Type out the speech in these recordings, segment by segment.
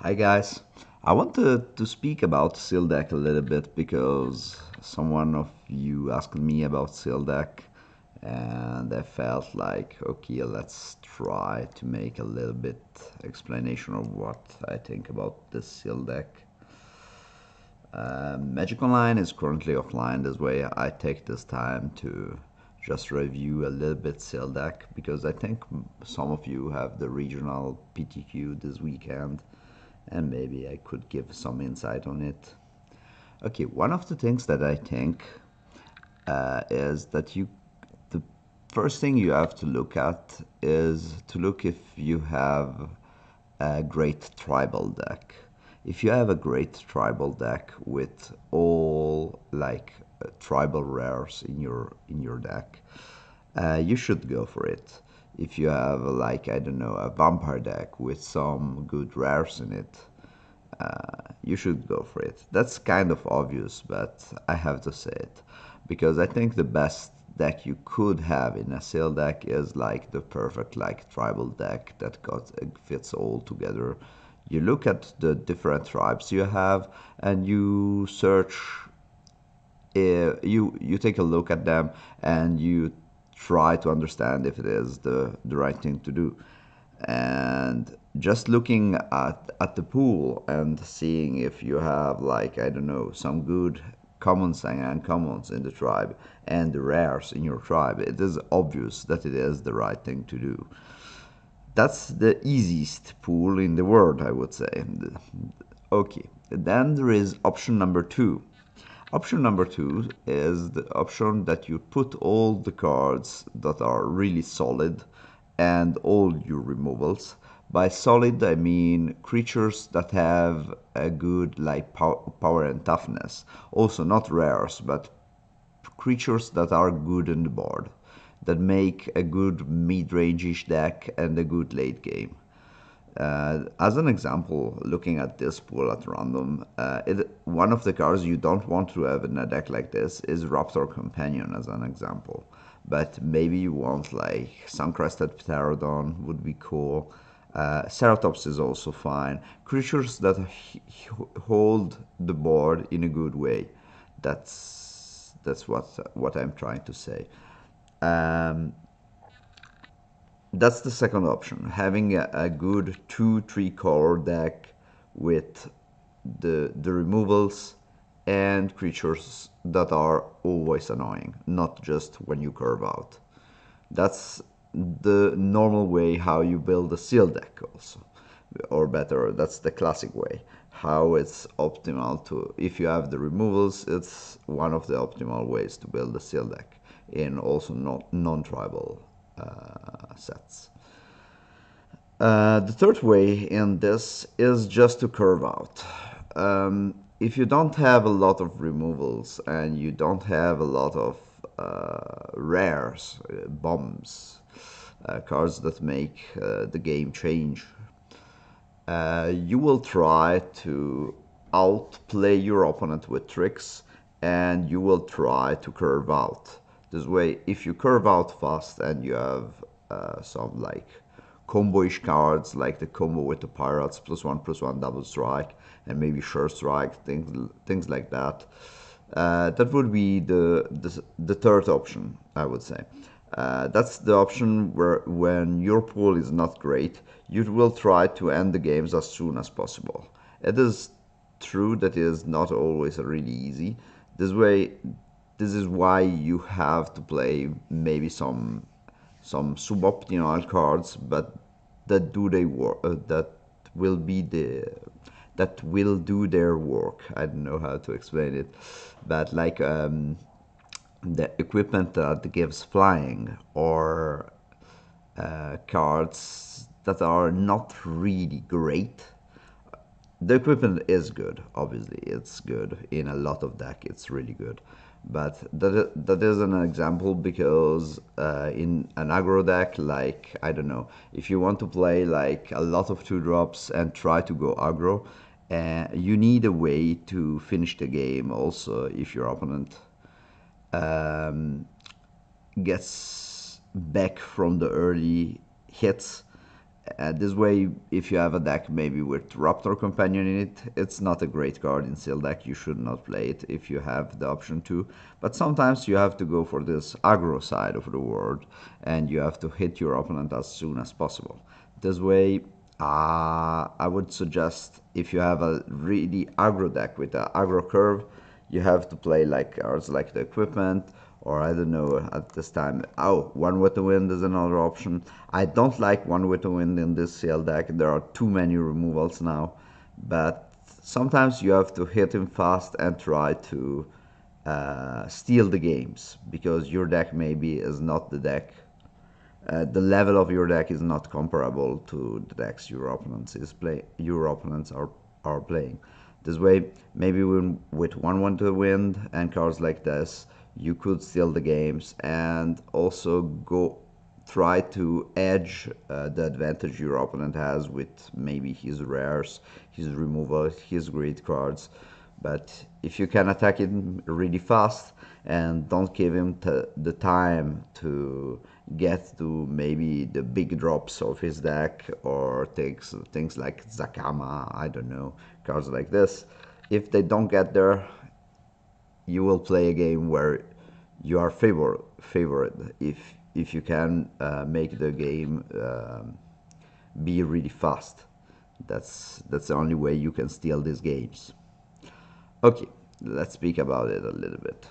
Hi guys, I wanted to speak about Seal Deck a little bit because someone of you asked me about Seal Deck and I felt like okay, let's try to make a little bit explanation of what I think about this Seal Deck. Magic Online is currently offline. This way I take this time to just review a little bit Seal Deck because I think some of you have the regional PTQ this weekend and maybe I could give some insight on it. Okay, one of the things that I think is that the first thing you have to look at is to look if you have a great tribal deck. If you have a great tribal deck with all tribal rares in your deck, you should go for it. If you have like I don't know a vampire deck with some good rares in it, you should go for it. That's kind of obvious, but I have to say it because I think the best deck you could have in a seal deck is like the perfect like tribal deck that got fits all together. You look at the different tribes you have and you search you take a look at them and you try to understand if it is the right thing to do. And just looking at the pool and seeing if you have like I don't know some good commons and uncommons in the tribe and the rares in your tribe, it is obvious that it is the right thing to do. That's the easiest pool in the world, I would say. Okay, then there is option number two. Option number two is the option that you put all the cards that are really solid and all your removals. By solid, I mean creatures that have a good like power and toughness. Also not rares, but creatures that are good in the board, that make a good mid-range-ish deck and a good late game. As an example, looking at this pool at random, one of the cards you don't want to have in a deck like this is Raptor Companion, as an example. But maybe you want like Suncrested Pterodon would be cool. Ceratops is also fine. Creatures that hold the board in a good way. That's what I'm trying to say. Um, that's the second option, having a good 2-3 color deck with the removals and creatures that are always annoying, not just when you curve out. That's the normal way how you build a seal deck also, or better, that's the classic way how it's optimal to, if you have the removals, it's one of the optimal ways to build a seal deck in also non-tribal sets. The third way in this is just to curve out. If you don't have a lot of removals and you don't have a lot of rares, bombs, cards that make the game change, you will try to outplay your opponent with tricks and you will try to curve out. This way, if you curve out fast and you have some like combo-ish cards like the combo with the pirates +1/+1 double strike and maybe sure strike, things like that, that would be the third option, I would say. That's the option where when your pool is not great, you will try to end the games as soon as possible. It is true that it is not always really easy. This is why you have to play maybe some suboptimal cards, but that do they work. Will be the that will do their work. I don't know how to explain it, but like the equipment that gives flying or cards that are not really great. The equipment is good, obviously. It's good in a lot of deck. It's really good. But that is an example because in an aggro deck, like, I don't know, if you want to play like a lot of 2-drops and try to go aggro, you need a way to finish the game also if your opponent gets back from the early hits This way, if you have a deck maybe with Raptor Companion in it, it's not a great card in Seal deck. You should not play it if you have the option to. But sometimes you have to go for this aggro side of the world, and you have to hit your opponent as soon as possible. This way, I would suggest if you have a really aggro deck with an aggro curve, you have to play like cards like the equipment, or I don't know at this time. Oh, One with the Wind is another option. I don't like One with the Wind in this CL deck. There are too many removals now, but sometimes you have to hit him fast and try to steal the games, because your deck maybe is not the deck. The level of your deck is not comparable to the decks your opponents are playing. This way, maybe with one to Wind and cards like this, you could steal the games and also go try to edge the advantage your opponent has with maybe his rares, his removal, his great cards. But if you can attack him really fast and don't give him the time to get to maybe the big drops of his deck, or things like Zakama, I don't know, cards like this, if they don't get there, you will play a game where you are favored if you can make the game be really fast. That's the only way you can steal these games. Okay, let's speak about it a little bit.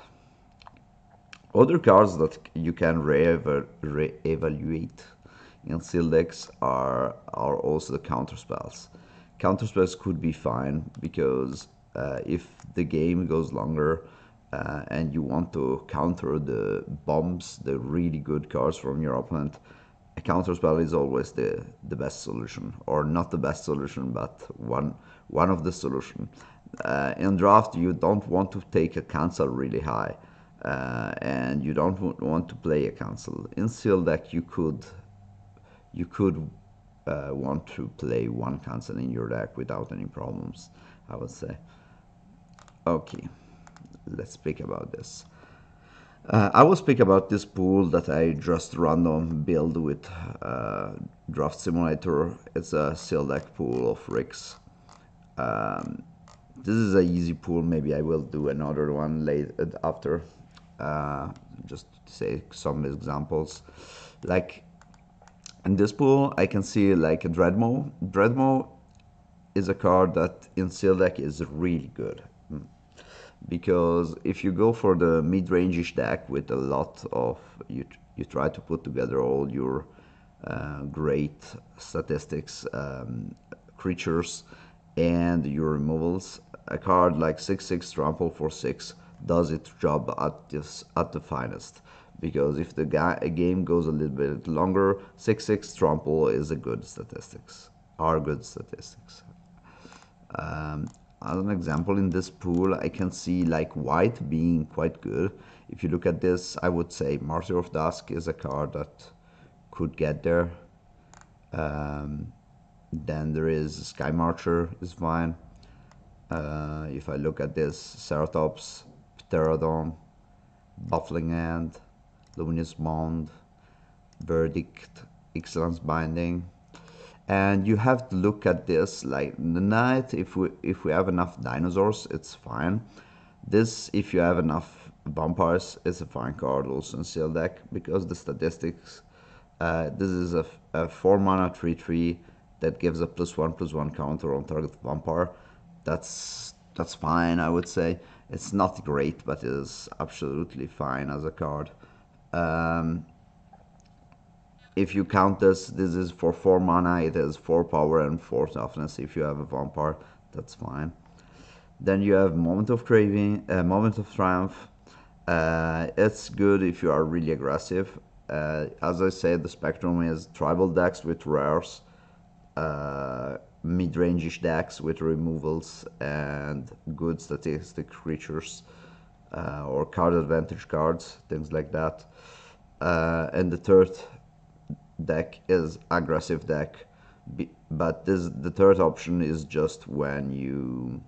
Other cards that you can re-evaluate in seal decks are also the counterspells. Counterspells could be fine because if the game goes longer and you want to counter the bombs, the really good cards from your opponent, a counterspell is always the best solution, or not the best solution, but one of the solution. In draft, you don't want to take a cancel really high, and you don't want to play a cancel. In seal deck, you could want to play one cancel in your deck without any problems, I would say. Okay, let's speak about this. I will speak about this pool that I just random build with Draft Simulator. It's a seal deck pool of RIX. This is an easy pool. Maybe I will do another one later after. Just to say some examples. Like in this pool, I can see like a Dreadmo. Dreadmo is a card that in seal deck is really good. Because if you go for the mid-range-ish deck with a lot of you try to put together all your great statistics, creatures, and your removals, a card like 6/6 trample for 6 does its job at the finest. Because if the game goes a little bit longer, 6/6 trample is a good statistics. Are good statistics. As an example, in this pool, I can see like white being quite good. If you look at this, I would say Martyr of Dusk is a card that could get there. Then there is Sky Marcher is fine. If I look at this, Ceratops, Pterodon, Baffling Hand, Luminous Bond, Verdict, Excellence Binding. And you have to look at this like the Knight. If we have enough dinosaurs, it's fine. This, if you have enough vampires, is a fine card also in seal deck because the statistics. This is a 4 mana 3/3 that gives a +1/+1 counter on target vampire. That's fine, I would say. It's not great, but it is absolutely fine as a card. If you count this is for 4 mana, it has 4 power and 4 toughness. If you have a vampire, that's fine. Then you have Moment of Craving, Moment of Triumph. It's good if you are really aggressive. As I said, the spectrum is tribal decks with rares, mid-range-ish decks with removals and good statistic creatures, or card advantage cards, things like that. And the third deck is aggressive deck, but the third option is just when you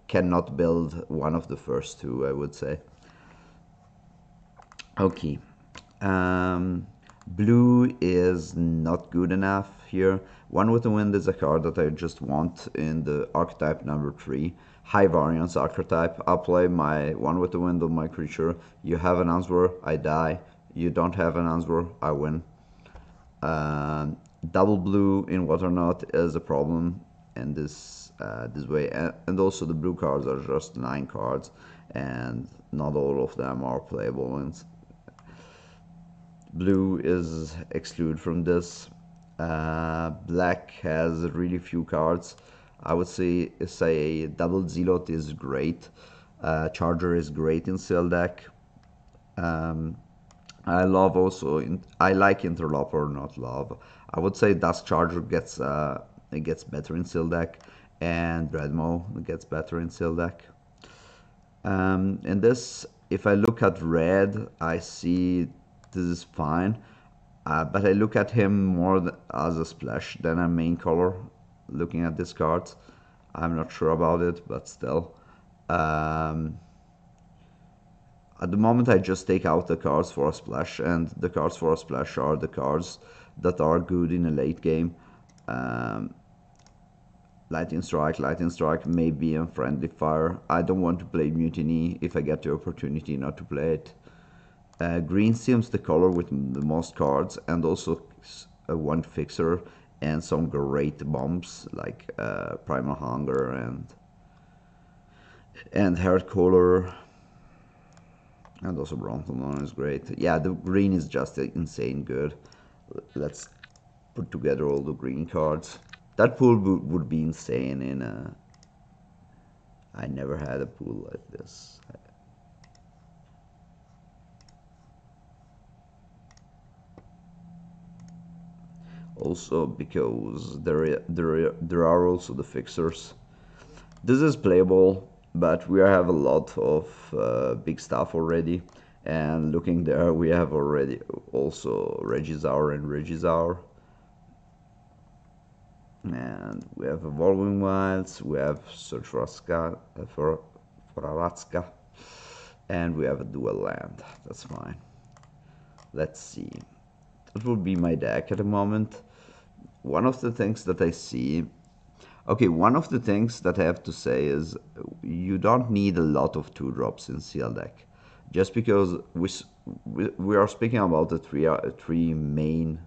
cannot build one of the first two, I would say. Okay. Blue is not good enough here. One with the Wind is a card that I just want in the archetype number 3. High variance archetype. I'll play my One with the Wind on my creature. You have an answer, I die. You don't have an answer, I win. Double blue in Waterknot is a problem in this way, and also the blue cards are just 9 cards, and not all of them are playable. And blue is excluded from this. Black has really few cards. I would say double zealot is great. Charger is great in seal deck. I love also. I like Interloper, not love. I would say Dusk Charger gets better in seal deck, and Dreadmaw gets better in seal deck. And this, if I look at red, I see this is fine, but I look at him more as a splash than a main color. Looking at this card, I'm not sure about it, but still. At the moment, I just take out the cards for a splash, and the cards for a splash are the cards that are good in a late game. Lightning Strike, maybe Unfriendly Fire. I don't want to play Mutiny if I get the opportunity not to play it. Green seems the color with the most cards, and also one fixer and some great bombs like Primal Hunger and Hair Color. And also Bronton is great. Yeah, the green is just insane good. Let's put together all the green cards. That pool would be insane in a... I never had a pool like this. Also because there are also the fixers. This is playable, but we have a lot of big stuff already. And looking there, we have already also Regisaur and Regisaur. And we have Evolving Wilds, we have Search for Araska, and we have a dual land. That's fine. Let's see. That would be my deck at the moment. One of the things that I see... Okay, one of the things that I have to say is you don't need a lot of 2-drops in Seal deck. Just because we are speaking about the three main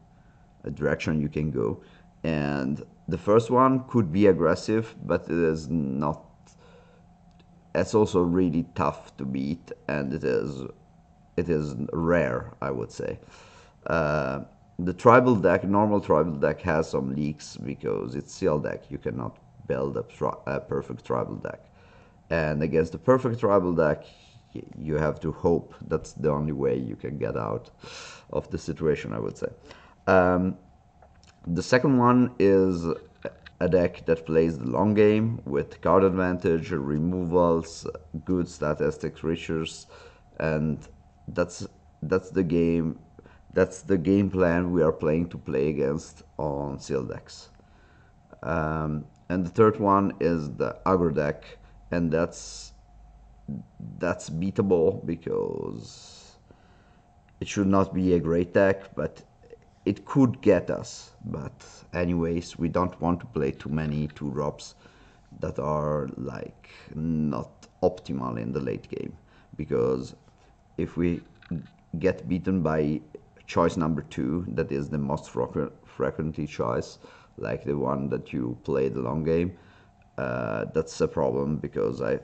direction you can go. And the first one could be aggressive, but it is not... It's also really tough to beat, and it is rare, I would say. The tribal deck, normal tribal deck, has some leaks because it's seal deck. You cannot build a perfect tribal deck. And against the perfect tribal deck, you have to hope. That's the only way you can get out of the situation, I would say. The second one is a deck that plays the long game with card advantage, removals, good statistic creatures, and that's the game. That's the game plan we are playing to play against on seal decks. And the third one is the aggro deck, and that's beatable because it should not be a great deck, but it could get us. But anyways, we don't want to play too many 2-drops that are like not optimal in the late game, because if we get beaten by choice number 2, that is the most frequently choice, like the one that you play the long game, that's a problem, because I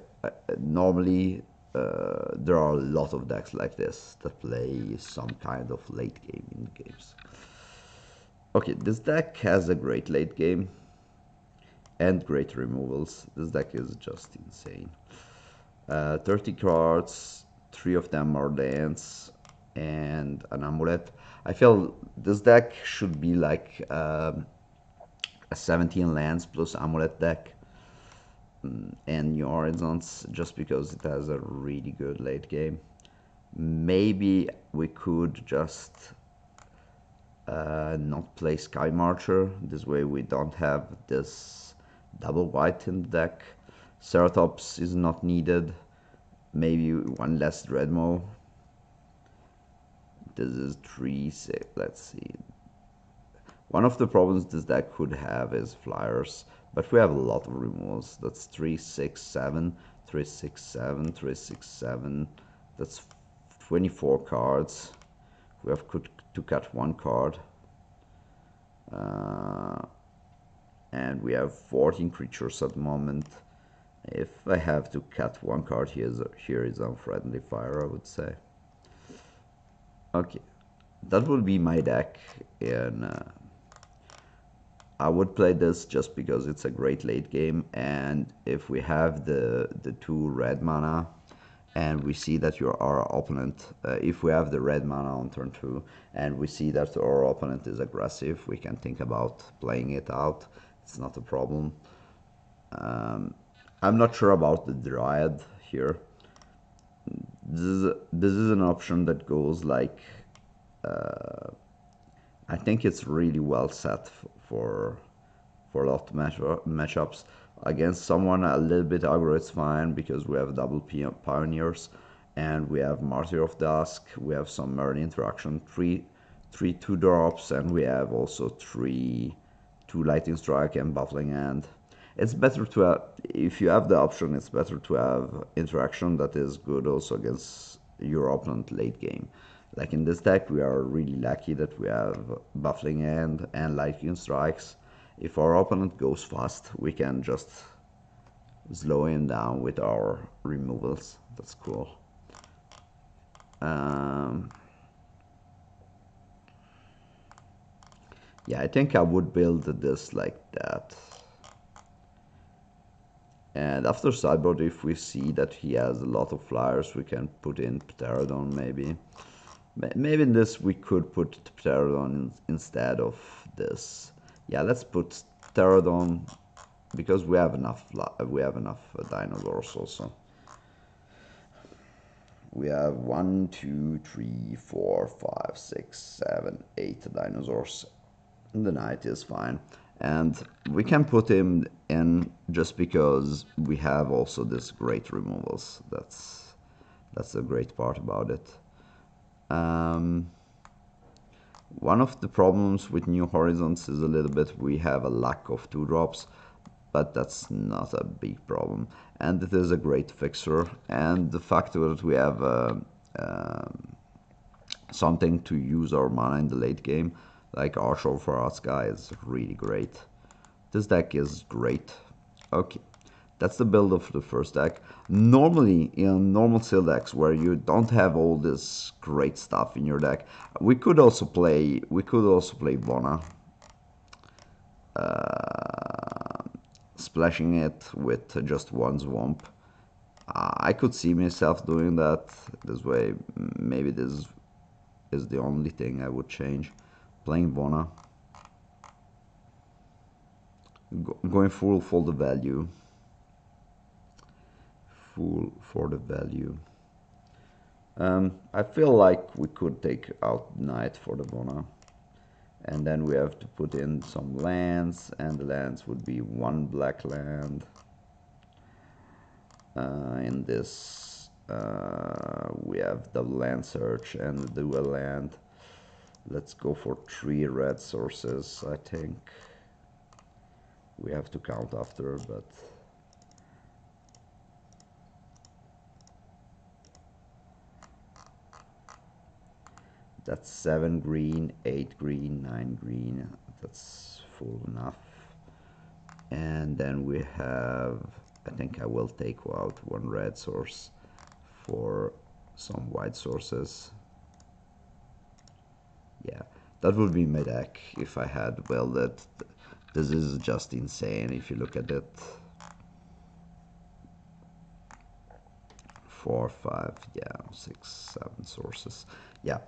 normally there are a lot of decks like this that play some kind of late game in games. Okay, this deck has a great late game and great removals. This deck is just insane. 30 cards, 3 of them are lands and an amulet. I feel this deck should be like a 17 lands plus amulet deck and New Horizons, just because it has a really good late game. Maybe we could just not play Sky Marcher. This way we don't have this double white in the deck. Ceratops is not needed. Maybe one less Dreadmaw. This is 3, 6. Let's see. One of the problems this deck could have is flyers, but we have a lot of removals. That's 3, 6, 7, 3, 6, 7, 3, 6, 7. That's 24 cards. We have to cut one card. And we have 14 creatures at the moment. If I have to cut one card, here is Unfriendly Fire, I would say. Okay, that would be my deck, and I would play this just because it's a great late game, and if we have the 2 red mana, and we see that our opponent, if we have the red mana on turn 2, and we see that our opponent is aggressive, we can think about playing it out. It's not a problem. I'm not sure about the Dryad here. This is an option that goes like, I think it's really well set for a lot of matchups. Against someone a little bit aggro, it's fine because we have double Pioneers and we have Martyr of Dusk, we have some early interaction, three 2-drops, and we have also 2 Lightning Strike and Baffling Hand. It's better to have, if you have the option, it's better to have interaction that is good also against your opponent late game. Like in this deck, we are really lucky that we have Baffling Hand and Lightning Strikes. If our opponent goes fast, we can just slow him down with our removals. That's cool. Yeah, I think I would build this like that. And after sideboard, if we see that he has a lot of flyers, we can put in Pterodon maybe. Maybe in this we could put Pterodon instead of this. Yeah, let's put Pterodon because we have enough dinosaurs also. We have 1, 2, 3, 4, 5, 6, 7, 8 dinosaurs. The knight is fine. And we can put him in just because we have also this great removals. That's the great part about it. One of the problems with New Horizons is a little bit we have a lack of 2-drops, but that's not a big problem. And it is a great fixer. And the fact that we have something to use our mana in the late game, like Archer for Asuka, is really great. This deck is great. Okay, that's the build of the first deck. Normally, in normal seal decks where you don't have all this great stuff in your deck, we could also play Vona, splashing it with just one swamp. I could see myself doing that this way. Maybe this is the only thing I would change. Playing Vona. Going full for the value. Full for the value. I feel like we could take out Knight for the Vona. And then we have to put in some lands, and the lands would be 1 black land. In this, we have double land search and dual land. Let's go for 3 red sources, I think. We have to count after, but... That's 7 green, 8 green, 9 green. That's full enough. And then we have... I think I will take out 1 red source for some white sources. Yeah, that would be my deck if I had built it. This is just insane if you look at it. 4, 5, yeah, 6, 7 sources. Yeah,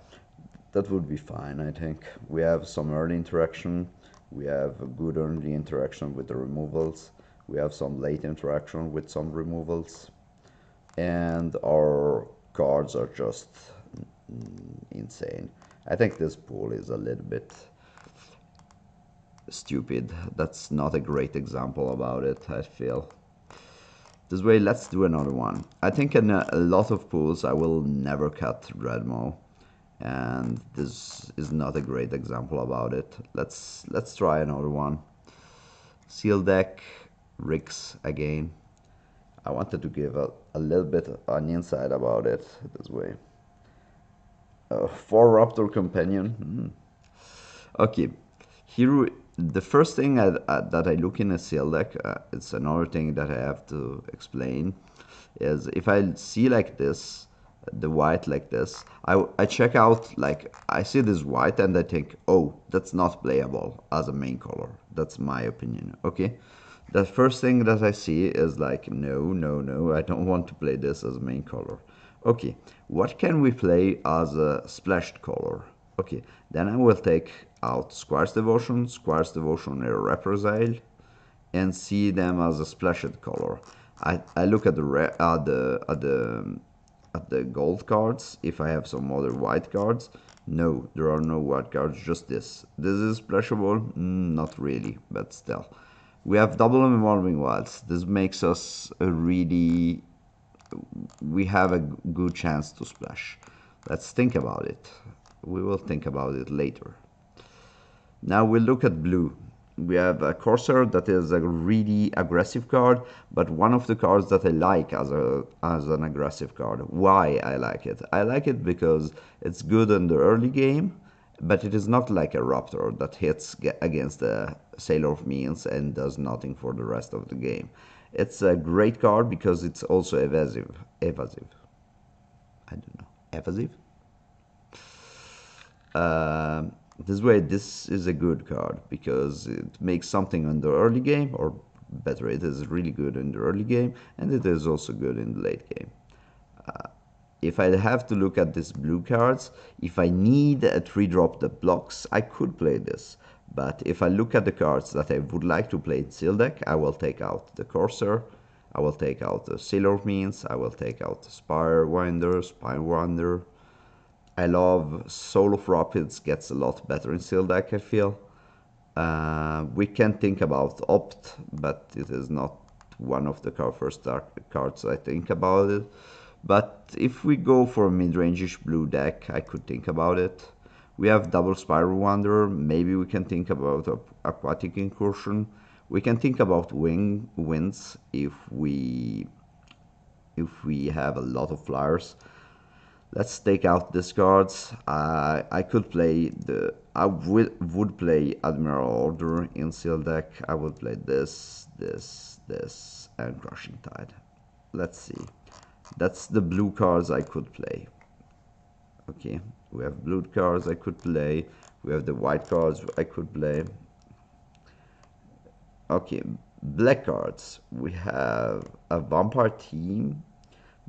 that would be fine, I think. We have some early interaction. We have a good early interaction with the removals. We have some late interaction with some removals. And our cards are just insane. I think this pool is a little bit stupid. That's not a great example about it, I feel. This way, let's do another one. I think in a lot of pools I will never cut Dreadmaw. and this is not a great example about it. Let's try another one. Seal deck, RIX again. I wanted to give a little bit an insight about it this way. 4 Raptor Companion. Okay, here the first thing that I look in a seal deck, it's another thing that I have to explain, is if I see like this, the white like this, I check out, like, I see this white and I think, oh, that's not playable as a main color. That's my opinion, okay? The first thing that I see is like, no, I don't want to play this as a main color. Okay, what can we play as a splashed color? Okay, then I will take out Squire's Devotion, Reprisal, and see them as a splashed color. I look at the gold cards. If I have some other white cards, no, there are no white cards, just this. This is splashable? Not really, but still. We have double evolving wilds. This makes us we have a good chance to splash. Let's think about it. We will think about it later. Now we look at blue. We have a Corsair that is a really aggressive card, but one of the cards that I like as an aggressive card. Why I like it? I like it because it's good in the early game, but it is not like a Raptor that hits against the Sailor of Means and does nothing for the rest of the game. It's a great card because it's also evasive. I don't know. Evasive? This way, this is a good card because it makes something in the early game, or better, it is really good in the early game, and it is also good in the late game. If I have to look at these blue cards, if I need a 3-drop that blocks, I could play this. But if I look at the cards that I would like to play in Seal deck, I will take out the Corsair, I will take out the Sailor of Means, I will take out the Spinewinder. I love Soul of Rapids, gets a lot better in Seal deck, I feel. We can think about Opt, but it is not one of the first cards I think about it. But if we go for a mid-range-ish blue deck, I could think about it. We have double Spiral Wanderer. Maybe we can think about Aquatic Incursion. We can think about Winds if we have a lot of flyers. Let's take out these cards. I could play I would play Admiral Order in Seal deck. I would play this, and Crushing Tide. Let's see. That's the blue cards I could play. Okay, we have blue cards I could play. We have the white cards I could play. Okay, black cards. We have a Vampire Team,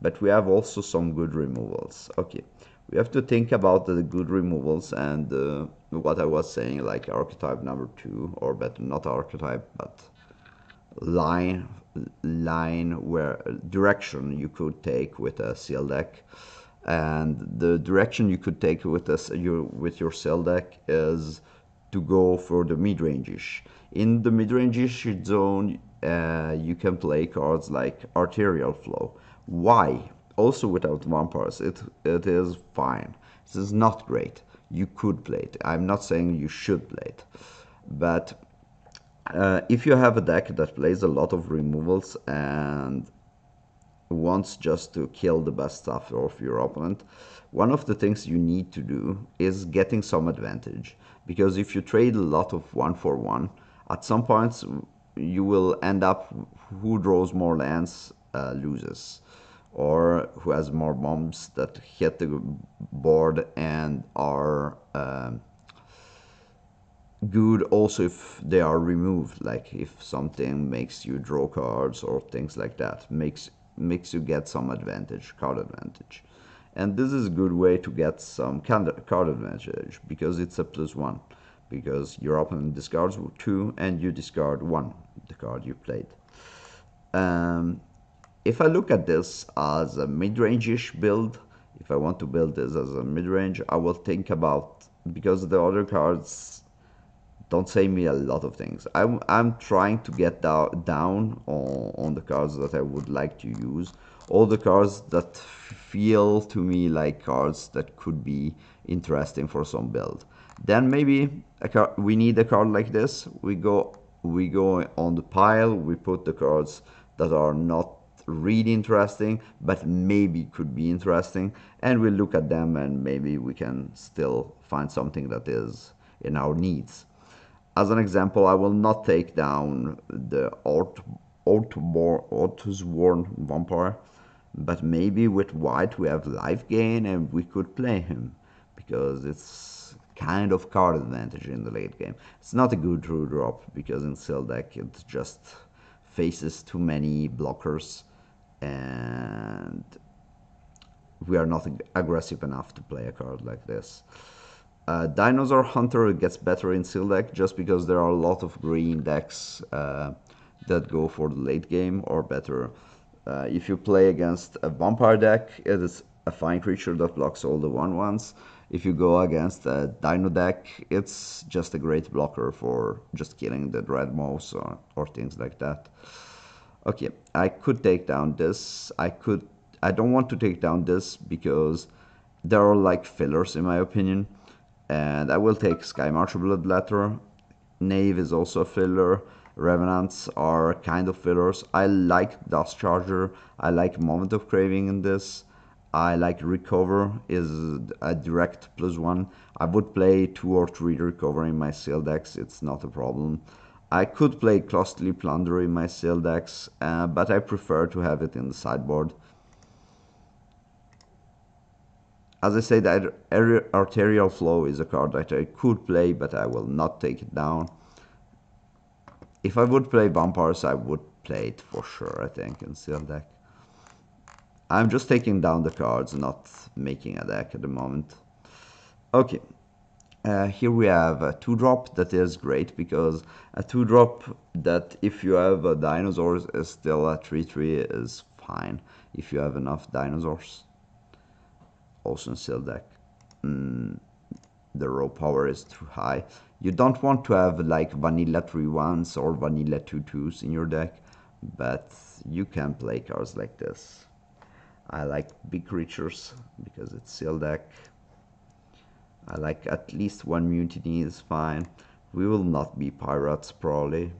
but we have also some good removals. Okay, we have to think about the good removals and what I was saying, like archetype number 2, or better, not archetype, but line where direction you could take with a Seal deck. And the direction you could take with your Seal deck is to go for the mid-range-ish. In the mid-range-ish zone, you can play cards like Arterial Flow. Why? Also without vampires, it is fine. This is not great. You could play it. I'm not saying you should play it. But if you have a deck that plays a lot of removals and wants just to kill the best stuff of your opponent, one of the things you need to do is getting some advantage. Because if you trade a lot of 1-for-1, at some points you will end up who draws more lands loses, or who has more bombs that hit the board and are good also if they are removed, like if something makes you draw cards or things like that, makes you get some advantage, card advantage. And this is a good way to get some card advantage because it's a +1, because your opponent discards 2 and you discard 1, the card you played. If I look at this as a mid-range-ish build, if I want to build this as a mid-range, I will think about, because the other cards don't say me a lot of things. I'm trying to get down on the cards that I would like to use. All the cards that feel to me like cards that could be interesting for some build. Then maybe we need a card like this. We go on the pile. We put the cards that are not really interesting, but maybe could be interesting, and we look at them, and maybe we can still find something that is in our needs. As an example, I will not take down the Orthsworn Vampire, but maybe with white we have life gain and we could play him, because it's kind of card advantage in the late game. It's not a good true drop, because in Seal deck it just faces too many blockers, and we are not aggressive enough to play a card like this. Dinosaur Hunter gets better in Seal deck just because there are a lot of green decks that go for the late game or better. If you play against a vampire deck, it is a fine creature that blocks all the 1/1s. If you go against a dino deck, it's just a great blocker for just killing the dread mouse or things like that. Okay, I could take down this. I don't want to take down this because there are like fillers in my opinion. And I will take Sky Marcher Bloodletter. Knave is also a filler. Revenants are kind of fillers. I like Dust Charger. I like Moment of Craving in this. I like Recover is a direct +1. I would play 2 or 3 Recover in my Seal decks. It's not a problem. I could play Costly Plunder in my Seal decks, but I prefer to have it in the sideboard. As I said, Arterial Flow is a card that I could play, but I will not take it down. If I would play Vampires, I would play it for sure, I think, in Seal deck. I'm just taking down the cards, not making a deck at the moment. Okay, here we have a 2-drop that is great, because a 2-drop that if you have dinosaurs is still a 3/3 is fine if you have enough dinosaurs. Also in Seal deck, the raw power is too high. You don't want to have like vanilla 3/1s or vanilla 2/2s in your deck, but you can play cards like this. I like big creatures because it's Seal deck. I like at least 1 mutiny is fine. We will not be pirates probably.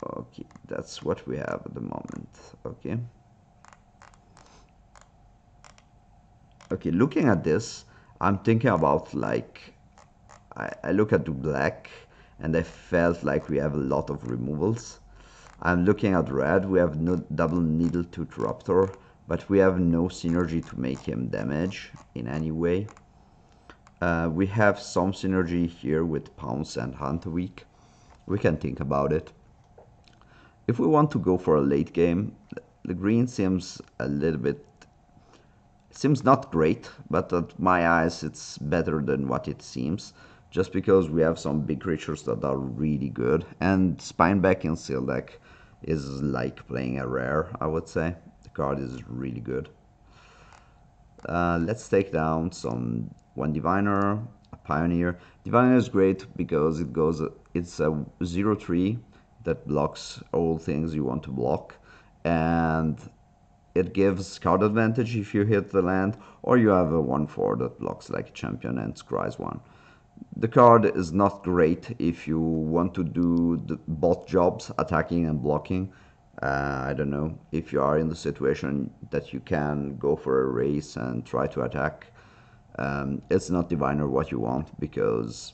Okay, that's what we have at the moment. Okay. Okay, looking at this, I'm thinking about like, I look at the black and I felt like we have a lot of removals. I'm looking at red, we have no double needle tooth raptor, but we have no synergy to make him damage in any way. We have some synergy here with Pounce and Hunt Week. We can think about it. If we want to go for a late game, the green seems a little bit, seems not great, but at my eyes it's better than what it seems, just because we have some big creatures that are really good, and Spineback in Seal deck is like playing a rare, I would say. The card is really good. Let's take down one Diviner, a Pioneer. Diviner is great because it's a 0/3 that blocks all things you want to block, and it gives card advantage if you hit the land, or you have a 1/4 that blocks like a champion and scries 1. The card is not great if you want to do both jobs, attacking and blocking. I don't know, if you are in the situation that you can go for a race and try to attack, it's not Diviner what you want, because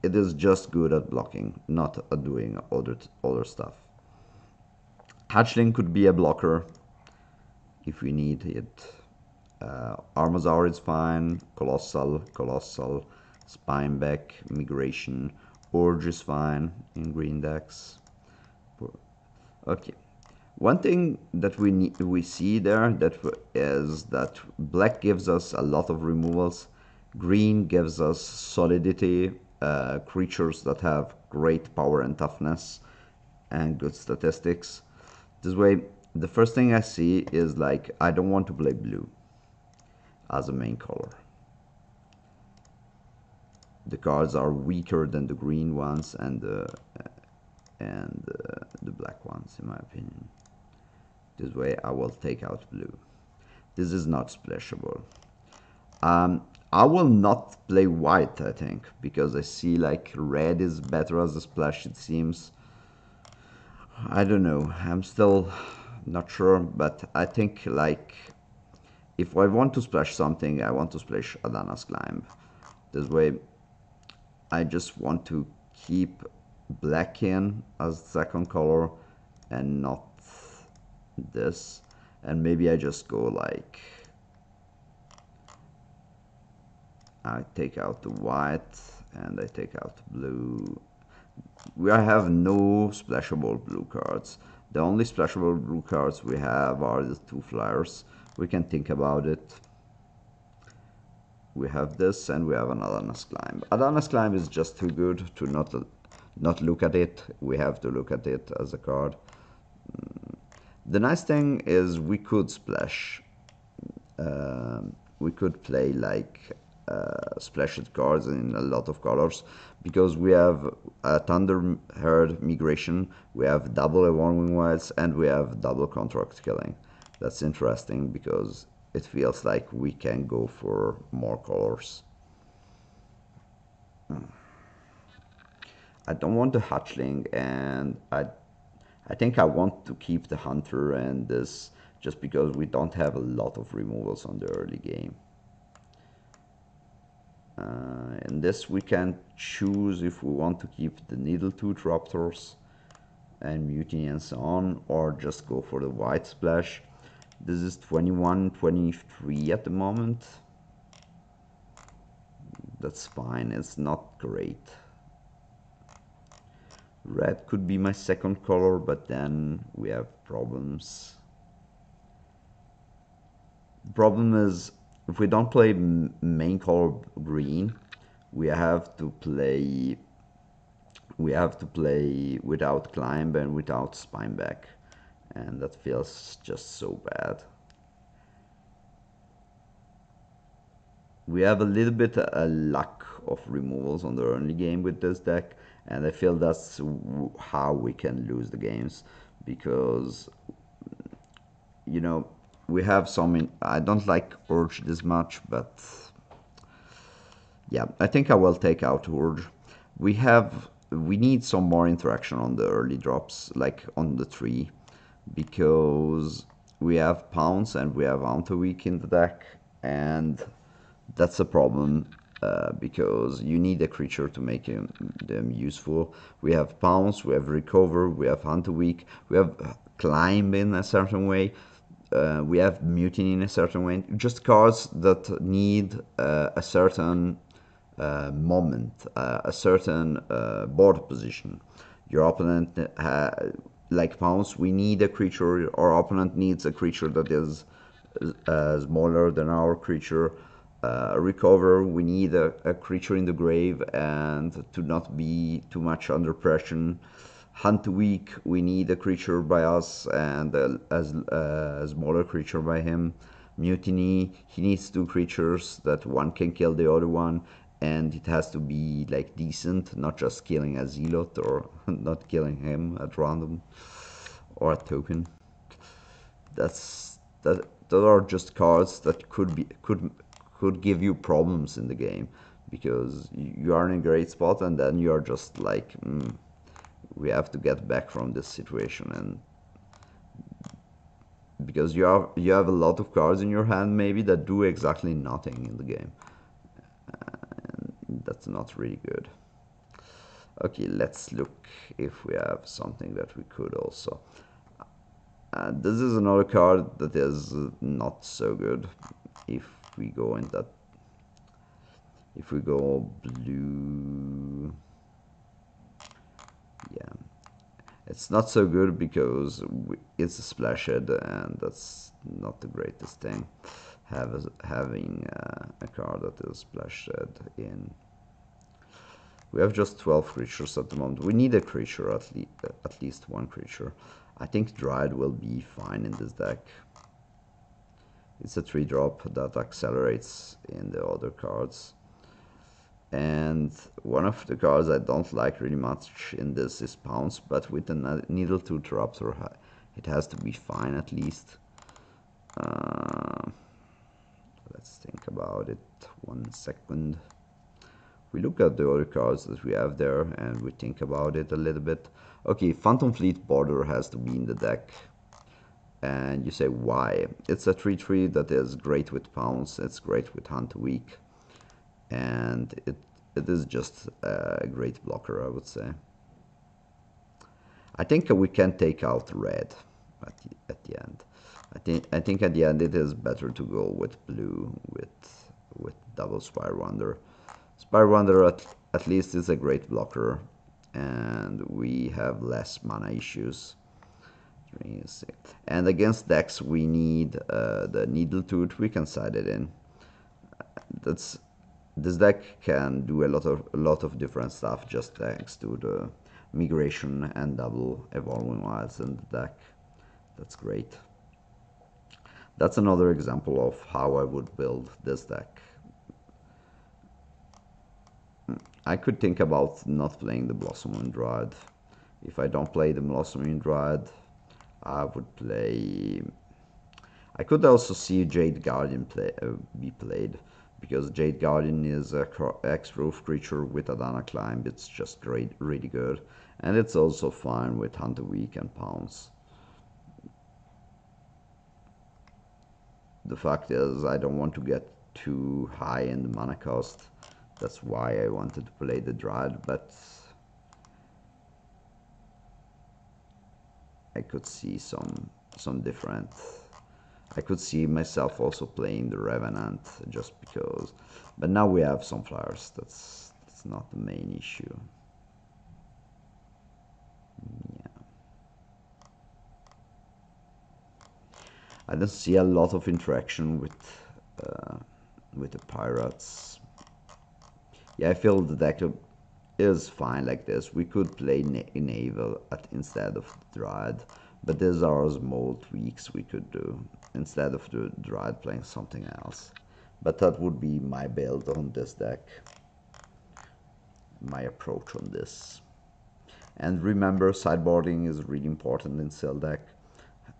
it is just good at blocking, not at doing other stuff. Hatchling could be a blocker if we need it. Armazaur is fine, Colossal, Spineback, Migration, Urge is fine in green decks. Okay, one thing that we see there is that black gives us a lot of removals, green gives us solidity, creatures that have great power and toughness and good statistics. This way, the first thing I see is like, I don't want to play blue as a main color. The cards are weaker than the green ones and the black ones, in my opinion. This way I will take out blue. This is not splashable. I will not play white, I think, because I see like red is better as a splash, it seems. I don't know. I'm still not sure, but I think like if I want to splash something, I want to splash Adana's Climb. This way, I just want to keep black in as second color and not this. And maybe I just go like I take out the white and I take out the blue. We have no splashable blue cards. The only splashable blue cards we have are the two flyers. We can think about it. We have this and we have an Adana's Climb. Adana's Climb is just too good to not look at it. We have to look at it as a card. The nice thing is we could splash. We could play like splashed cards in a lot of colors because we have a Thunder Herd Migration, we have double Evolving Wilds, and we have double Contract Killing. That's interesting because it feels like we can go for more colors. I don't want the Hatchling, and I think I want to keep the Hunter and this just because we don't have a lot of removals on the early game. In this we can choose if we want to keep the Needletooth Raptors and Mutiny and so on, or just go for the white splash. This is 21, 23 at the moment. That's fine, it's not great. Red could be my second color, but then we have problems. The problem is if we don't play main color green, we have to play without Climb and without Spineback, and that feels just so bad. We have a little bit a lack of removals on the early game with this deck, and I feel that's how we can lose the games, because you know we have some I don't like Urge this much, but yeah, I think I will take out Urge. We need some more interaction on the early drops, like on the tree, because we have Pounce and we have Weak in the deck, and that's a problem because you need a creature to make them useful. We have Pounce, we have Recover, we have Weak, we have Climb in a certain way, we have Mutiny in a certain way. Just cards that need a certain moment, a certain board position. Your opponent, like Pounce, we need a creature, our opponent needs a creature that is smaller than our creature. Recover, we need a creature in the grave and to not be too much under pressure. Weak, we need a creature by us and a smaller creature by him. Mutiny, he needs two creatures that one can kill the other one, and it has to be like decent, not just killing a Zealot or not killing him at random or a token. Those are just cards that could give you problems in the game, because you are in a great spot and then you are just like, we have to get back from this situation, and because you have a lot of cards in your hand maybe that do exactly nothing in the game, and that's not really good. Okay, let's look if we have something that we could also. This is another card that is not so good. If we go blue, yeah, it's not so good because it's a splashed, and that's not the greatest thing. Having a card that is splashed in. We have just 12 creatures at the moment. We need a creature, at least one creature. I think Dryad will be fine in this deck. It's a 3-drop that accelerates in the other cards. And one of the cards I don't like really much in this is Pounce, but with the Needletooth Raptor, it has to be fine at least. Let's think about it 1 second. We look at the other cards that we have there and we think about it a little bit. Okay, Phantom Fleet Border has to be in the deck. And you say why? It's a 3/3 that is great with pounce, it's great with Hunt Weak, and it is just a great blocker, I would say. I think we can take out red at the end. I think at the end it is better to go with blue with double Spire Wonder. Spire Wonder at least is a great blocker, and we have less mana issues. 3, 6. And against decks we need the Needle Tooth. We can side it in. This deck can do a lot of different stuff just thanks to the migration and double Evolving Wilds in the deck. That's great. That's another example of how I would build this deck. I could think about not playing the Blossoming Druid. If I don't play the Blossoming Druid, I would play... I could also see Jade Guardian be played, because Jade Guardian is a X-Roof creature with Adana Climb. It's just great, really good. And it's also fine with Hunter Weak and Pounce. The fact is, I don't want to get too high in the mana cost. That's why I wanted to play the Druid, but I could see some different... I could see myself also playing the Revenant just because, but now we have some flyers. That's not the main issue. Yeah, I don't see a lot of interaction with the pirates. Yeah, I feel the deck is fine like this. We could play Naval instead of Druid, but these are small tweaks we could do instead of the Druid playing something else. But that would be my build on this deck, my approach on this. And remember, sideboarding is really important in Seal deck.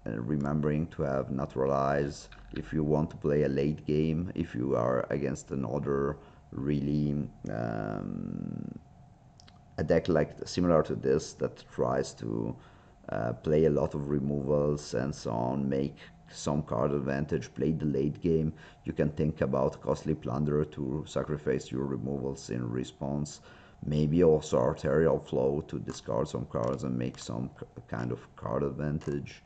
Remembering to have Naturalize if you want to play a late game, if you are against another really a deck like similar to this that tries to play a lot of removals and so on, make some card advantage, play the late game. You can think about Costly Plunder to sacrifice your removals in response. Maybe also Arterial Flow to discard some cards and make some kind of card advantage.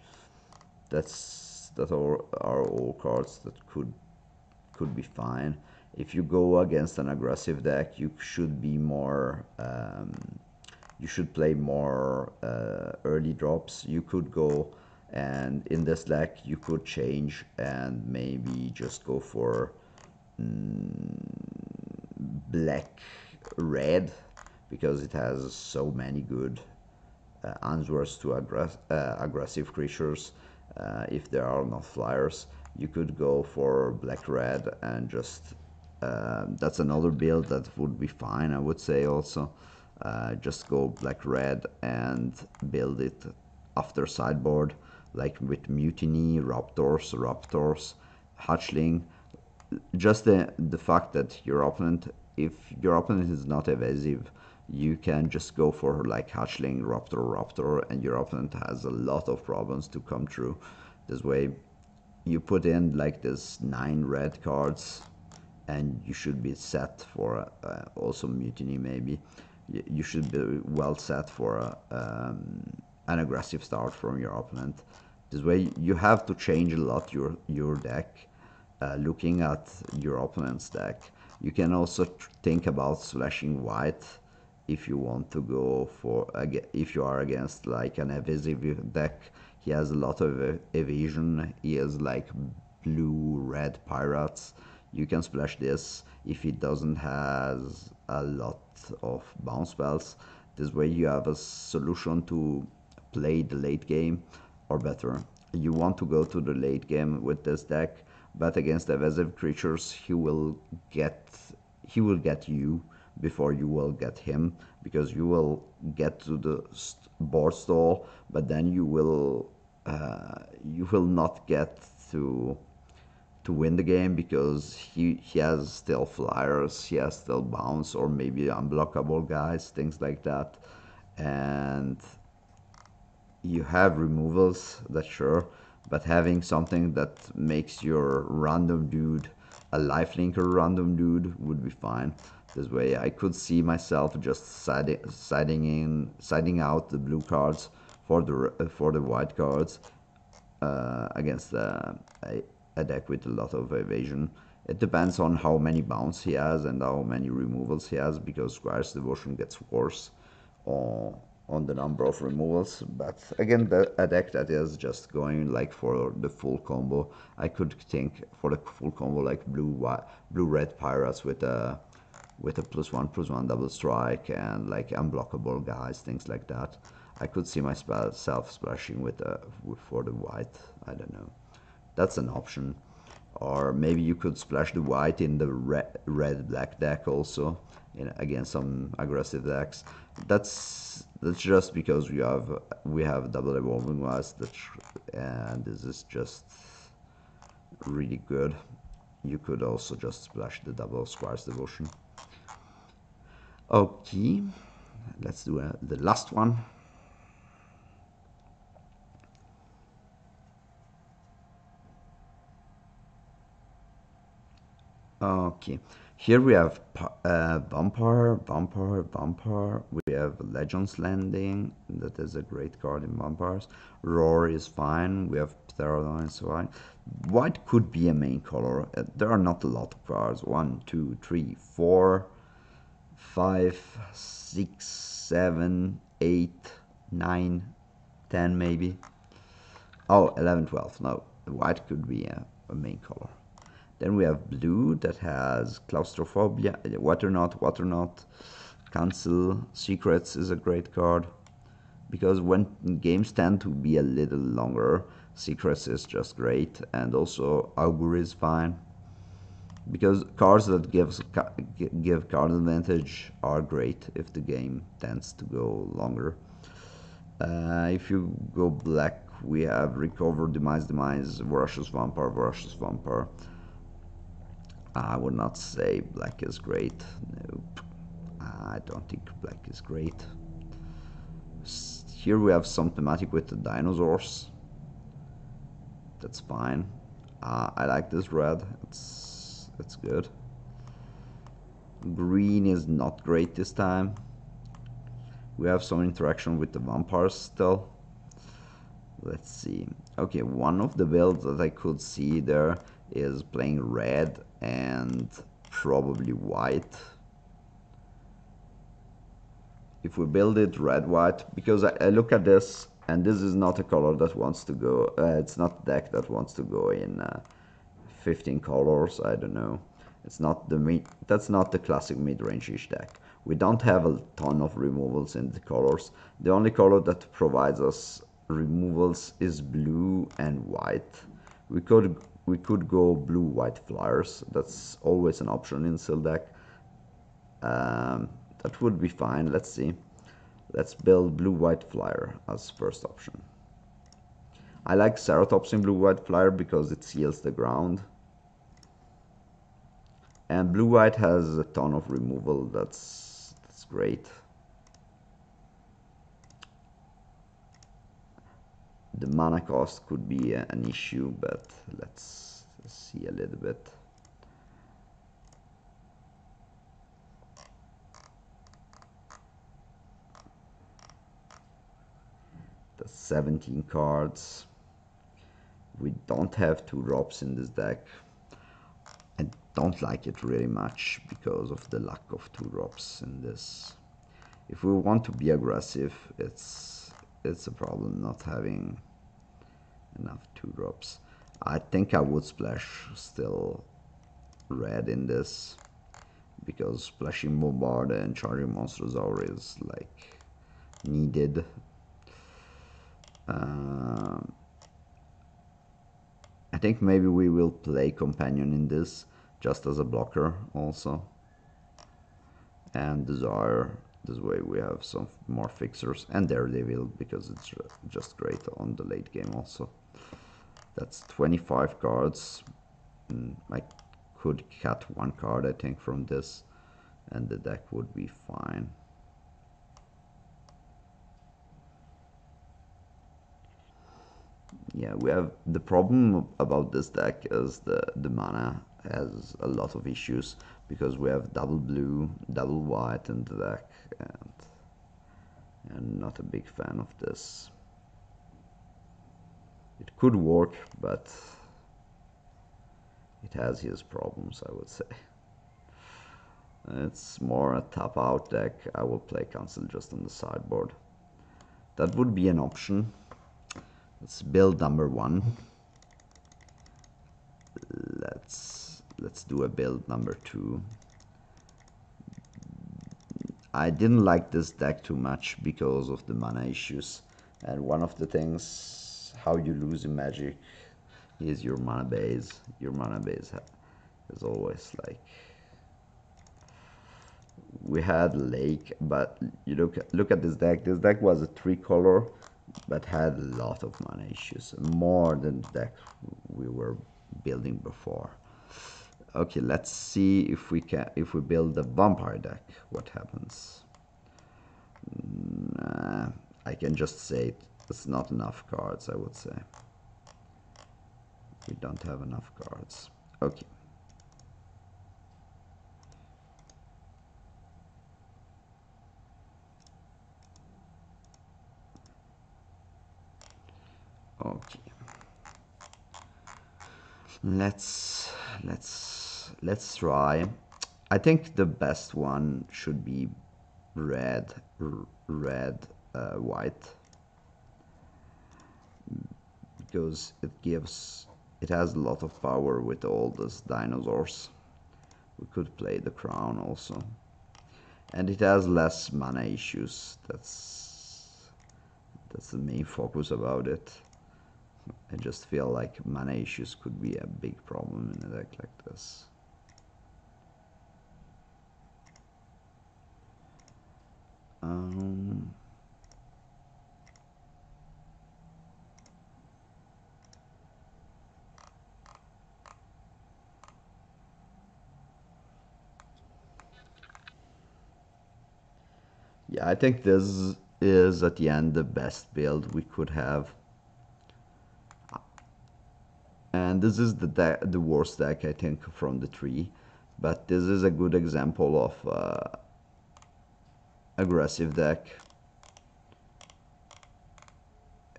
That are all cards that could be fine. If you go against an aggressive deck, you should be more you should play more early drops. You could go, and in this deck you could change and maybe just go for black red, because it has so many good answers to aggressive creatures. If there are no flyers, you could go for black red and just that's another build that would be fine, I would say. Also just go black red and build it after sideboard, like with Mutiny, Raptors, Hatchling. Just the fact that your opponent, if your opponent is not evasive, you can just go for like Hatchling, Raptor, and your opponent has a lot of problems to come through. This way you put in like this 9 red cards and you should be set for also Mutiny. Maybe you should be well set for an aggressive start from your opponent. This way you have to change a lot your deck, looking at your opponent's deck. You can also think about splashing white if you want to go for, if you are against like an evasive deck. He has a lot of evasion. He has like blue-red pirates. You can splash this if he doesn't has a lot of bounce spells. This way you have a solution to play the late game, or better, you want to go to the late game with this deck, but against evasive creatures he will get you before you will get him, because you will get to the board stall, but then you will not get to to win the game, because he has still flyers, he has still bounce, or maybe unblockable guys, things like that. And you have removals, that's sure, but having something that makes your random dude a lifelinker random dude would be fine. This way I could see myself just siding out the blue cards for the white cards against a deck with a lot of evasion. It depends on how many bounce he has and how many removals he has, because Squire's Devotion gets worse on the number of removals. But again, a deck that is just going like for the full combo, I could think for the full combo like blue red pirates with a +1/+1 double strike and like unblockable guys, things like that. I could see myself splashing for the white. I don't know. That's an option. Or maybe you could splash the white in the red black deck also, against some aggressive decks. That's just because we have double evolving wise, and this is just really good. You could also just splash the double Squire's Devotion. Okay, let's do the last one. Okay, here we have Vampire. We have Legends Landing, that is a great card in Vampires. Roar is fine. We have Pterodon is fine. White could be a main color. There are not a lot of cards. 1, 2, 3, 4, 5, 6, 7, 8, 9, 10 maybe. Oh, 11, 12. No, white could be a main color. Then we have blue that has Claustrophobia, Water Not, Cancel, Secrets is a great card. Because when games tend to be a little longer, Secrets is just great. And also Augury is fine. Because cards that give card advantage are great if the game tends to go longer. If you go black, we have Recover, Demise, Voracious Vampire. I would not say black is great. Nope. I don't think black is great. Here we have some thematic with the dinosaurs. That's fine. I like this red. It's good. Green is not great this time. We have some interaction with the vampires still. Let's see. Okay, one of the builds that I could see there is playing red and probably white. If we build it red-white, because I look at this, and this is not a color that wants to go, it's not a deck that wants to go in 15 colors, I don't know. That's not the classic mid-range-ish deck. We don't have a ton of removals in the colors. The only color that provides us removals is blue and white. We could go blue-white flyers. That's always an option in Sil deck. That would be fine. Let's see. Let's build blue-white flyer as first option. I like Ceratops in blue-white flyer because it seals the ground. And blue-white has a ton of removal. That's great. The mana cost could be an issue, but let's see a little bit. That's 17 cards. We don't have 2-drops in this deck. I don't like it really much because of the lack of 2-drops in this. If we want to be aggressive, it's a problem not having enough 2-drops. I think I would splash still red in this, because splashing Bombard and charging Monstrosaur is like needed. I think maybe we will play Companion in this, just as a blocker also. And Desire, this way we have some more fixers. And Daredevil, because it's just great on the late game also. That's 25 cards. I could cut one card, I think, from this, and the deck would be fine. Yeah, we have the problem about this deck is the mana has a lot of issues because we have double blue, double white in the deck, and I'm not a big fan of this. It could work, but it has its problems, I would say. It's more a tap out deck. I will play Cancel just on the sideboard. That would be an option. Let's build number 1. Let's do a build number 2. I didn't like this deck too much because of the mana issues, and one of the things how you lose in Magic is your mana base. Your mana base is always like, we had Lake, but you look at this deck. This deck was a 3-color, but had a lot of mana issues, more than the deck we were building before. Okay, let's see if we build a vampire deck, what happens. I can just say it's not enough cards, I would say. We don't have enough cards. Okay. Okay. Let's try. I think the best one should be red, white, because it has a lot of power with all these dinosaurs. We could play the crown also, and it has less mana issues. That's the main focus about it. I just feel like mana issues could be a big problem in a deck like this. Yeah, I think this is at the end the best build we could have. And this is the worst deck, I think, from the 3. But this is a good example of aggressive deck.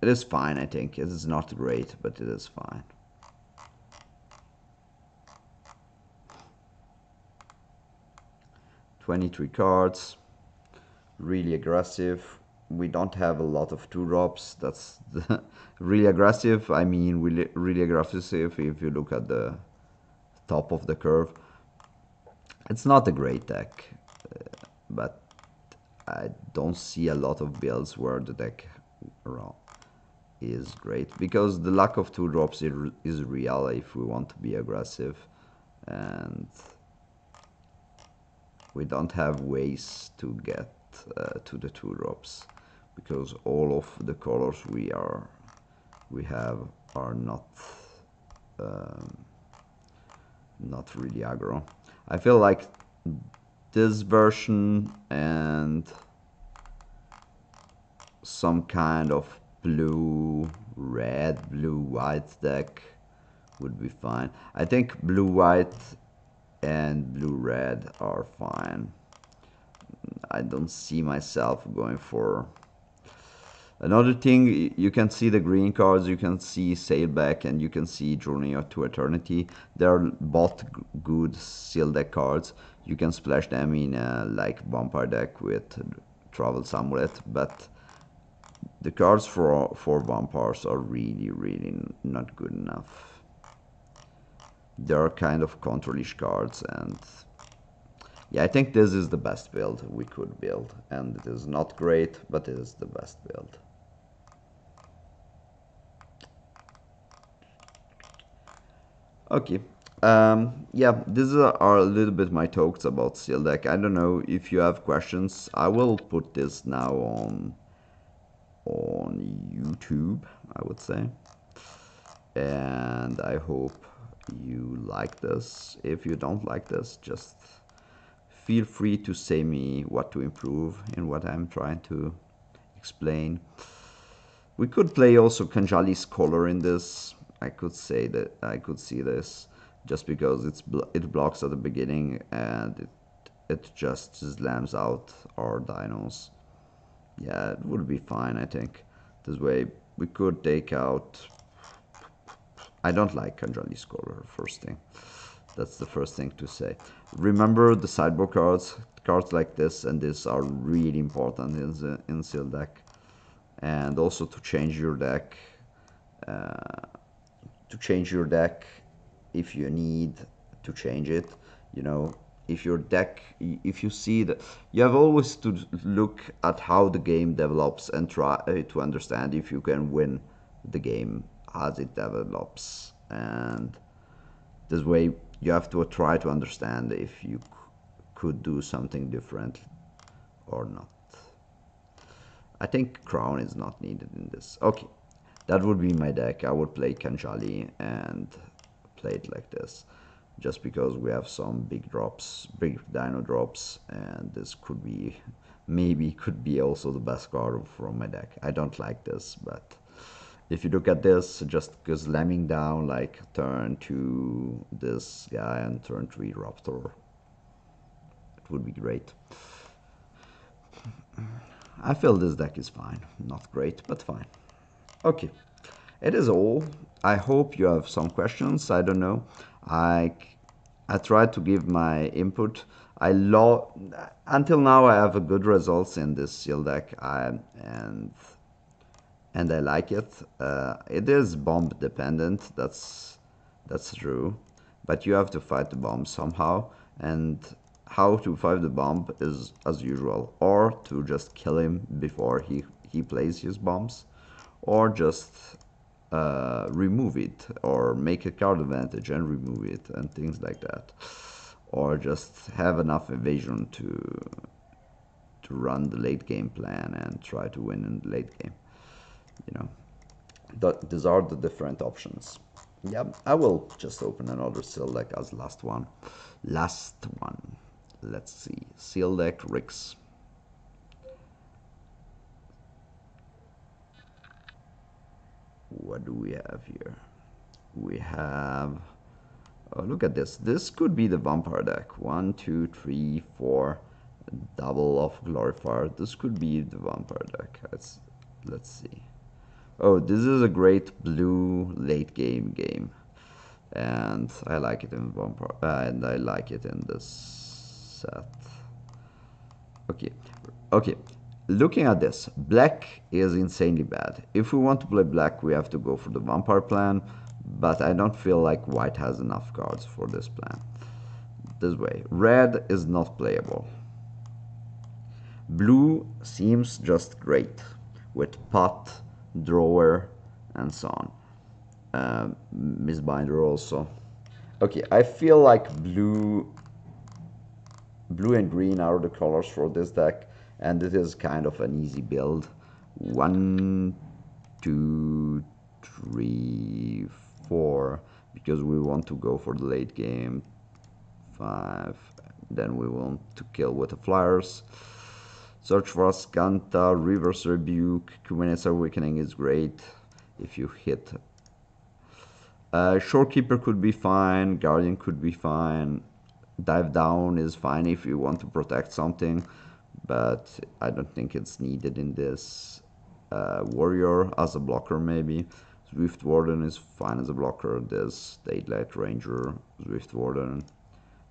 It is fine, I think. It is not great, but it is fine. "23 cards. Really aggressive. We don't have a lot of 2-drops. That's really aggressive. I mean, really aggressive if you look at the top of the curve. It's not a great deck, but I don't see a lot of builds where the deck is great, because the lack of 2-drops is real if we want to be aggressive, and we don't have ways to get to the 2-drops, because all of the colors we have are not really aggro. I feel like this version and some kind of blue-red, blue-white deck would be fine. I think blue-white and blue-red are fine. I don't see myself going for another thing. You can see the green cards, you can see Sailback, and you can see Journey to Eternity. They're both good seal deck cards. You can splash them in a like vampire deck with Travel's Amulet, but the cards for vampires are really not good enough. They're kind of controlish cards, and yeah, I think this is the best build we could build, and it is not great, but it is the best build. Okay, yeah, these are a little bit my talks about Seal Deck. I don't know if you have questions. I will put this now on YouTube, I would say, and I hope you like this. If you don't like this, just feel free to say me what to improve in what I'm trying to explain. We could play also Kanjali's color in this. I could say that I could see this just because it blocks at the beginning and it just slams out our dinos. Yeah, it would be fine, I think. This way we could take out. I don't like Kanjali's color, first thing. That's the first thing to say. Remember the sideboard cards. Cards like this and this are really important in Seal deck. And also to change your deck. If you need to change it, you know, if your deck, if you see that, you have always to look at how the game develops and try to understand if you can win the game as it develops. And this way you have to try to understand if you could do something different or not. I think Crown is not needed in this. Okay, that would be my deck. I would play Kanjali and play it like this, just because we have some big drops, big dino drops, and this could be, maybe could be also the best card from my deck. I don't like this, but if you look at this, just slamming down like turn 2 this guy and turn 3 Raptor, it would be great. I feel this deck is fine. Not great, but fine. Okay, it is all. I hope you have some questions. I don't know. I tried to give my input. Until now I have a good results in this Seal deck, and I like it. It is bomb dependent. That's true, but you have to fight the bomb somehow, and how to fight the bomb is as usual, or to just kill him before he plays his bombs, or just remove it, or make a card advantage and remove it, and things like that, or just have enough evasion to run the late game plan and try to win in the late game. You know, these are the different options. Yeah, I will just open another Seal deck as last one. Let's see, Seal deck RIX. What do we have here? We have, oh, look at this. This could be the vampire deck. 1, 2, 3, 4, double of glorifier. This could be the vampire deck. Let's see. Oh, this is a great blue late game, and I like it in vampire, and I like it in this set. Okay. Looking at this, black is insanely bad. If we want to play black, we have to go for the vampire plan, but I don't feel like white has enough cards for this plan. This way, red is not playable. Blue seems just great with pot, drawer, and so on. Mistbinder also. Okay, I feel like blue and green are the colors for this deck, and it is kind of an easy build. 1, 2, 3, 4, because we want to go for the late game. 5, then we want to kill with the flyers. Search for Ascanta, Reverse Rebuke, Kumenet's Awakening is great if you hit. Shorekeeper could be fine, Guardian could be fine, Dive Down is fine if you want to protect something, but I don't think it's needed in this. Warrior as a blocker maybe. Swift Warden is fine as a blocker. There's Daylight Ranger, Swift Warden,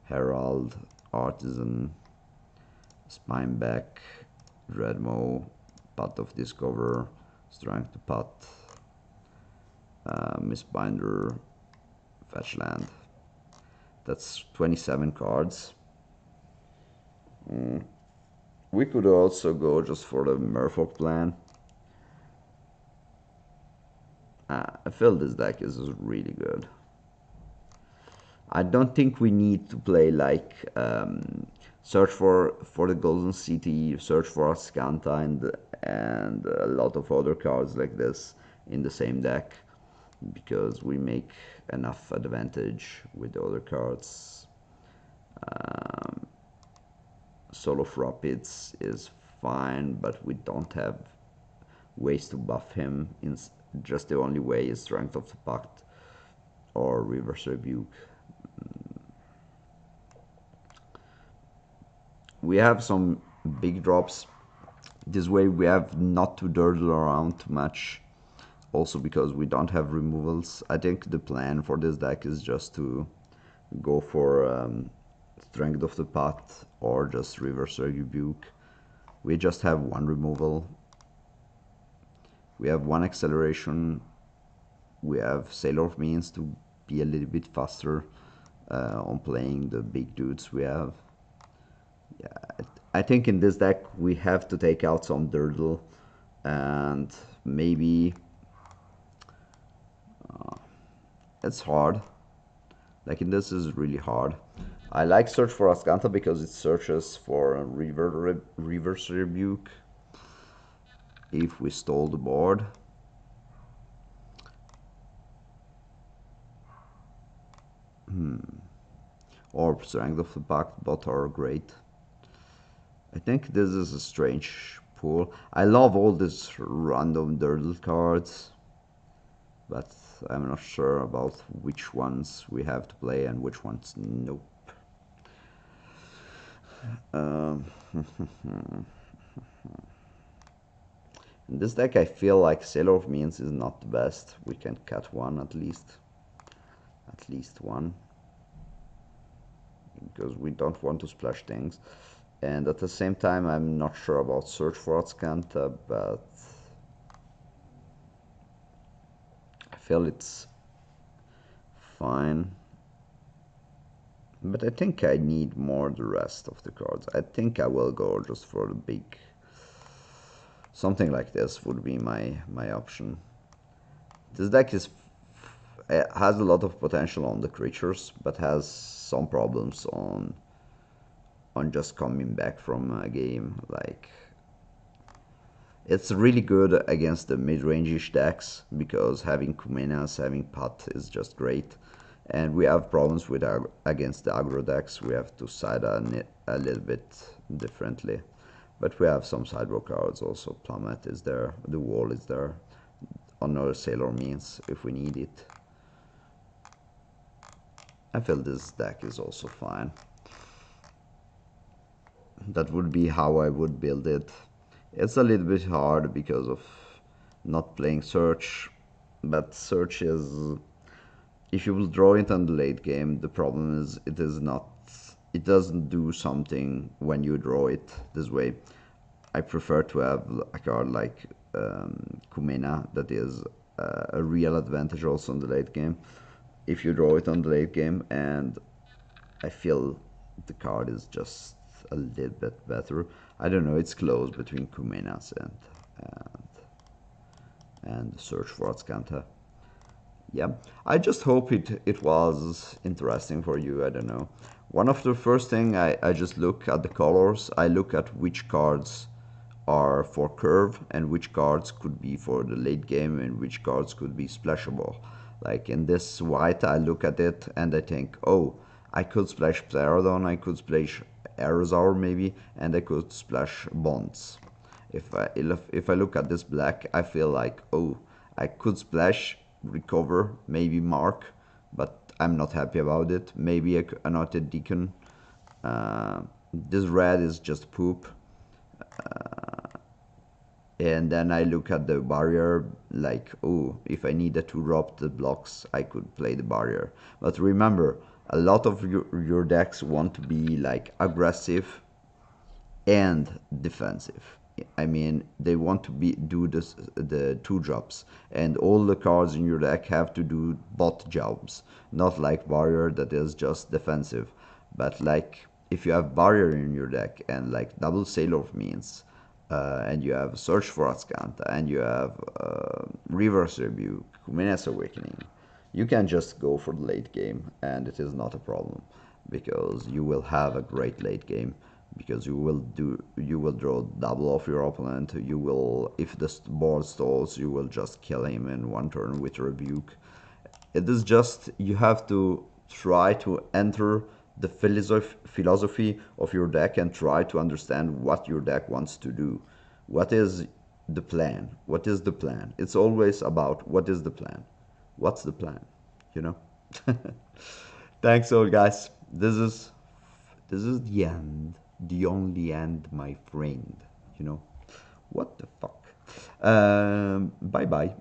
Herald, Artisan, Spineback, Dreadmo, Pot of Discover, Strength to Pot, Mistbinder, Fetchland. That's 27 cards. We could also go just for the Merfolk plan. I feel this deck is really good. I don't think we need to play like search for the Golden City, search for Ascanta, and a lot of other cards like this in the same deck. because we make enough advantage with the other cards. Soul of Rapids is fine, but we don't have ways to buff him. Just the only way is Strength of the Pact or Reverse Rebuke. We have some big drops. This way we have not to dawdle around too much. Also because we don't have removals. I think the plan for this deck is just to go for Strength of the Pact or just Reverse Rebuke. We just have one removal. We have one acceleration. We have Sailor of Means to be a little bit faster on playing the big dudes we have. Yeah, I think in this deck we have to take out some Durdle and maybe it's hard. Like in this is really hard. I like Search for Ascanta because it searches for a Reverse Rebuke if we stole the board. Or Strength of the Pact, both are great. I think this is a strange pool. I love all these random Durdle cards, but I'm not sure about which ones we have to play and which ones nope. In this deck I feel like Sailor of Means is not the best. We can cut one at least. At least one. Because we don't want to splash things. And at the same time I'm not sure about Search for Ascanta, but I feel it's fine. But I think I need more the rest of the cards. I think I will go just for the big. Something like this would be my option. This deck has a lot of potential on the creatures, but has some problems on just coming back from a game. Like it's really good against the mid-range-ish decks because having Kumenas, having Pat is just great. And we have problems with against the aggro decks. We have to side a little bit differently. But we have some sideboard cards also. Plummet is there, the Wall is there. Another Sailor Means if we need it. I feel this deck is also fine. That would be how I would build it. It's a little bit hard because of not playing Search, but Search is, if you will draw it on the late game, the problem is it doesn't do something when you draw it this way. I prefer to have a card like Kumena that is a real advantage also in the late game if you draw it on the late game, and I feel the card is just a little bit better. I don't know, it's close between Kumenas and Search for Ascanta. Yeah, I just hope it was interesting for you. I don't know. One of the first thing I just look at the colors. I look at which cards are for curve and which cards could be for the late game and which cards could be splashable. Like in this white, I look at it and I think, oh, I could splash Pterodon, I could splash Aerosaur maybe, and I could splash Bonds. If I look at this black, I feel like, oh, I could splash Recover, maybe Mark, but I'm not happy about it. Maybe another Deacon. This red is just poop. And then I look at the barrier, like, oh, if I needed to drop the blocks, I could play the barrier. But remember, a lot of your decks want to be like aggressive and defensive. I mean, they want to do the two jobs, and all the cards in your deck have to do both jobs. Not like barrier that is just defensive, but like if you have barrier in your deck and like double Sailor Means, and you have Search for Ascanta, and you have Reverse Rebuke, Kumena's Awakening, you can just go for the late game, and it is not a problem because you will have a great late game. because you will draw double of your opponent. You will, if the board stalls, you will just kill him in one turn with rebuke. It is just, you have to try to enter the philosophy of your deck and try to understand what your deck wants to do. What is the plan? What is the plan? It's always about what is the plan? What's the plan? You know? Thanks all guys. This is the end. The only end, my friend. You know? What the fuck? Bye bye.